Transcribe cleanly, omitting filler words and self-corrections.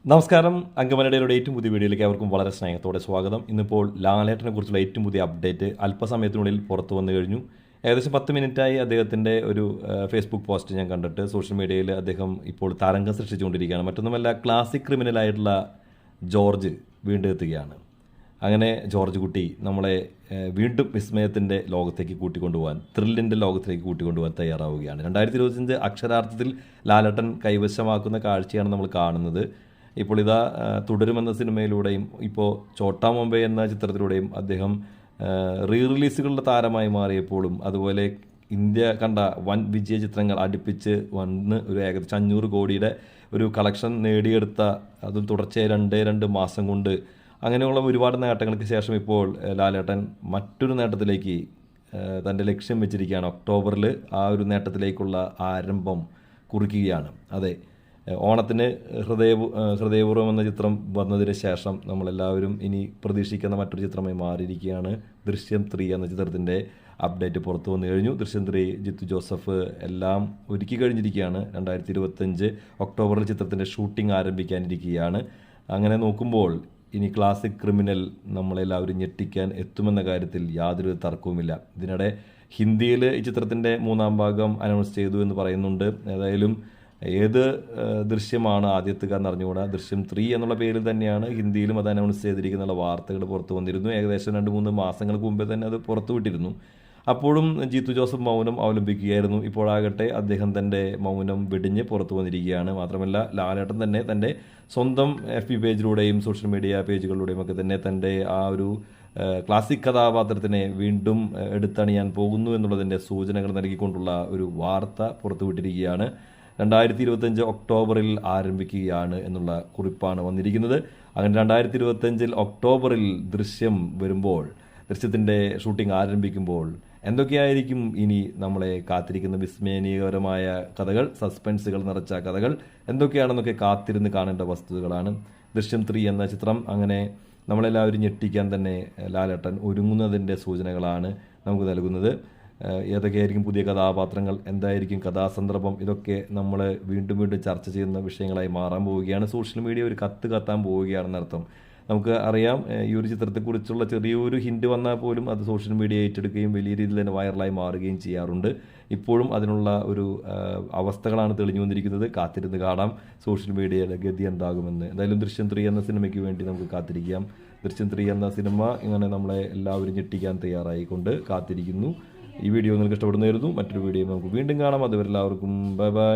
നമസ്കാരം. അങ്കമനയുടെ ഏറ്റവും പുതിയ വീഡിയോയിലേക്ക് അവർക്കും വളരെ സ്നേഹത്തോടെ സ്വാഗതം. ഇന്നിപ്പോൾ ലാലേട്ടനെ കുറിച്ചുള്ള ഏറ്റവും പുതിയ അപ്ഡേറ്റ് അല്പസമയത്തിനുള്ളിൽ പുറത്തു വന്നു കഴിഞ്ഞു. ഏകദേശം 10 മിനിറ്റായി അദ്ദേഹത്തിൻ്റെ ഒരു ഫേസ്ബുക്ക് പോസ്റ്റ് ഞാൻ കണ്ടിട്ട്. സോഷ്യൽ മീഡിയയിൽ അദ്ദേഹം ഇപ്പോൾ തരംഗം സൃഷ്ടിച്ചുകൊണ്ടിരിക്കുകയാണ്. മറ്റൊന്നുമല്ല, ക്ലാസിക് ക്രിമിനലായിട്ടുള്ള ജോർജ് വീണ്ടും എത്തുകയാണ്. അങ്ങനെ ജോർജ് കുട്ടി നമ്മളെ വീണ്ടും വിസ്മയത്തിൻ്റെ ലോകത്തേക്ക് കൂട്ടിക്കൊണ്ടുപോകാൻ, ത്രില്ലിൻ്റെ ലോകത്തിലേക്ക് കൂട്ടിക്കൊണ്ടുപോകാൻ തയ്യാറാവുകയാണ്. 2025 അക്ഷരാർത്ഥത്തിൽ ലാലേട്ടൻ കൈവശമാക്കുന്ന കാഴ്ചയാണ് നമ്മൾ കാണുന്നത്. ഇപ്പോൾ ഇതാ തുടരുമെന്ന സിനിമയിലൂടെയും ഇപ്പോൾ ചോട്ടാ മുംബൈ എന്ന ചിത്രത്തിലൂടെയും അദ്ദേഹം റിലീസുകളുടെ താരമായി മാറിയപ്പോഴും, അതുപോലെ ഇന്ത്യ കണ്ട വൻ വിജയ ചിത്രങ്ങൾ അടുപ്പിച്ച് വന്ന് ഒരു ഏകദേശം 500 കോടിയുടെ ഒരു കളക്ഷൻ നേടിയെടുത്ത, അതും തുടർച്ചയായി 2 മാസം കൊണ്ട്, അങ്ങനെയുള്ള ഒരുപാട് നേട്ടങ്ങൾക്ക് ശേഷം ഇപ്പോൾ ലാലേട്ടൻ മറ്റൊരു നേട്ടത്തിലേക്ക് തൻ്റെ ലക്ഷ്യം വെച്ചിരിക്കുകയാണ്. ഒക്ടോബറിൽ ആ ഒരു നേട്ടത്തിലേക്കുള്ള ആരംഭം കുറിക്കുകയാണ്. അതെ, ഓണത്തിന് ഹൃദയപൂർവ്വം എന്ന ചിത്രം വന്നതിന് ശേഷം നമ്മളെല്ലാവരും ഇനി പ്രതീക്ഷിക്കുന്ന മറ്റൊരു ചിത്രമായി മാറിയിരിക്കുകയാണ് ദൃശ്യം 3 എന്ന ചിത്രത്തിൻ്റെ അപ്ഡേറ്റ് പുറത്തു വന്നു കഴിഞ്ഞു. ദൃശ്യം 3 ജിത്തു ജോസഫ് എല്ലാം ഒരുക്കി കഴിഞ്ഞിരിക്കുകയാണ്. 2025 ഒക്ടോബറിൽ ചിത്രത്തിൻ്റെ ഷൂട്ടിംഗ് ആരംഭിക്കാനിരിക്കുകയാണ്. അങ്ങനെ നോക്കുമ്പോൾ ഇനി ക്ലാസിക് ക്രിമിനൽ നമ്മളെല്ലാവരും ഞെട്ടിക്കാൻ എത്തുമെന്ന കാര്യത്തിൽ യാതൊരു തർക്കവുമില്ല. ഇതിനിടെ ഹിന്ദിയിൽ ഈ ചിത്രത്തിൻ്റെ 3ാം ഭാഗം അനൗൺസ് ചെയ്തു എന്ന് പറയുന്നുണ്ട്. ഏതായാലും ഏത് ദൃശ്യമാണ് ആദ്യത്തുക എന്നറിഞ്ഞുകൂടാ. ദൃശ്യം 3 എന്നുള്ള പേരിൽ തന്നെയാണ് ഹിന്ദിയിലും അത് അനൗൺസ് ചെയ്തിരിക്കുന്ന വാർത്തകൾ പുറത്തു വന്നിരുന്നു. ഏകദേശം 2-3 മാസങ്ങൾക്ക് മുമ്പേ തന്നെ അത് പുറത്തു വിട്ടിരുന്നു. അപ്പോഴും ജിത്തു ജോസഫ് മൗനം അവലംബിക്കുകയായിരുന്നു. ഇപ്പോഴാകട്ടെ അദ്ദേഹം തൻ്റെ മൗനം വെടിഞ്ഞ് പുറത്തു വന്നിരിക്കുകയാണ്. മാത്രമല്ല, ലാലേട്ടൻ തന്നെ തൻ്റെ സ്വന്തം FB പേജിലൂടെയും സോഷ്യൽ മീഡിയ പേജുകളിലൂടെയും ഒക്കെ തന്നെ തൻ്റെ ആ ഒരു ക്ലാസിക് കഥാപാത്രത്തിനെ വീണ്ടും എടുത്തണിയാൻ പോകുന്നു എന്നുള്ളതിൻ്റെ സൂചനകൾ നൽകിക്കൊണ്ടുള്ള ഒരു വാർത്ത പുറത്തുവിട്ടിരിക്കുകയാണ്. 2025 ഒക്ടോബറിൽ ആരംഭിക്കുകയാണ് എന്നുള്ള കുറിപ്പാണ് വന്നിരിക്കുന്നത്. അങ്ങനെ 2025 ഒക്ടോബറിൽ ദൃശ്യം വരുമ്പോൾ, ദൃശ്യത്തിൻ്റെ ഷൂട്ടിംഗ് ആരംഭിക്കുമ്പോൾ എന്തൊക്കെയായിരിക്കും ഇനി നമ്മളെ കാത്തിരിക്കുന്ന വിസ്മയനീയകരമായ കഥകൾ, സസ്പെൻസുകൾ നിറച്ച കഥകൾ എന്തൊക്കെയാണെന്നൊക്കെ കാത്തിരുന്ന് കാണേണ്ട വസ്തുതകളാണ്. ദൃശ്യം 3 എന്ന ചിത്രം അങ്ങനെ നമ്മളെല്ലാവരും ഞെട്ടിക്കാൻ തന്നെ ലാലേട്ടൻ ഒരുങ്ങുന്നതിൻ്റെ സൂചനകളാണ് നമുക്ക് നൽകുന്നത്. ഏതൊക്കെയായിരിക്കും പുതിയ കഥാപാത്രങ്ങൾ, എന്തായിരിക്കും കഥാസന്ദർഭം, ഇതൊക്കെ നമ്മൾ വീണ്ടും ചർച്ച ചെയ്യുന്ന വിഷയങ്ങളായി മാറാൻ പോവുകയാണ്. സോഷ്യൽ മീഡിയ ഒരു കത്ത് കത്താൻ പോവുകയാണെന്നർത്ഥം. നമുക്ക് അറിയാം, ഈ ഒരു ചിത്രത്തെക്കുറിച്ചുള്ള ചെറിയൊരു ഹിൻഡ് വന്നാൽ പോലും അത് സോഷ്യൽ മീഡിയ ഏറ്റെടുക്കുകയും വലിയ രീതിയിൽ തന്നെ വൈറലായി മാറുകയും ചെയ്യാറുണ്ട്. ഇപ്പോഴും അതിനുള്ള ഒരു അവസ്ഥകളാണ് തെളിഞ്ഞു വന്നിരിക്കുന്നത്. കാത്തിരുന്ന് കാണാം സോഷ്യൽ മീഡിയയുടെ ഗതി എന്താകുമെന്ന്. എന്തായാലും ദൃശ്യം 3 എന്ന സിനിമയ്ക്ക് വേണ്ടി നമുക്ക് കാത്തിരിക്കാം. ദൃശ്യം 3 എന്ന സിനിമ ഇങ്ങനെ നമ്മളെ എല്ലാവരും ഞെട്ടിക്കാൻ തയ്യാറായിക്കൊണ്ട് കാത്തിരിക്കുന്നു. ഈ വീഡിയോ നിങ്ങൾക്ക് ഇഷ്ടപ്പെടുന്നതായിരുന്നു. മറ്റൊരു വീഡിയോ നമുക്ക് വീണ്ടും കാണാം. അതുവരെ എല്ലാവർക്കും ബൈ ബൈ.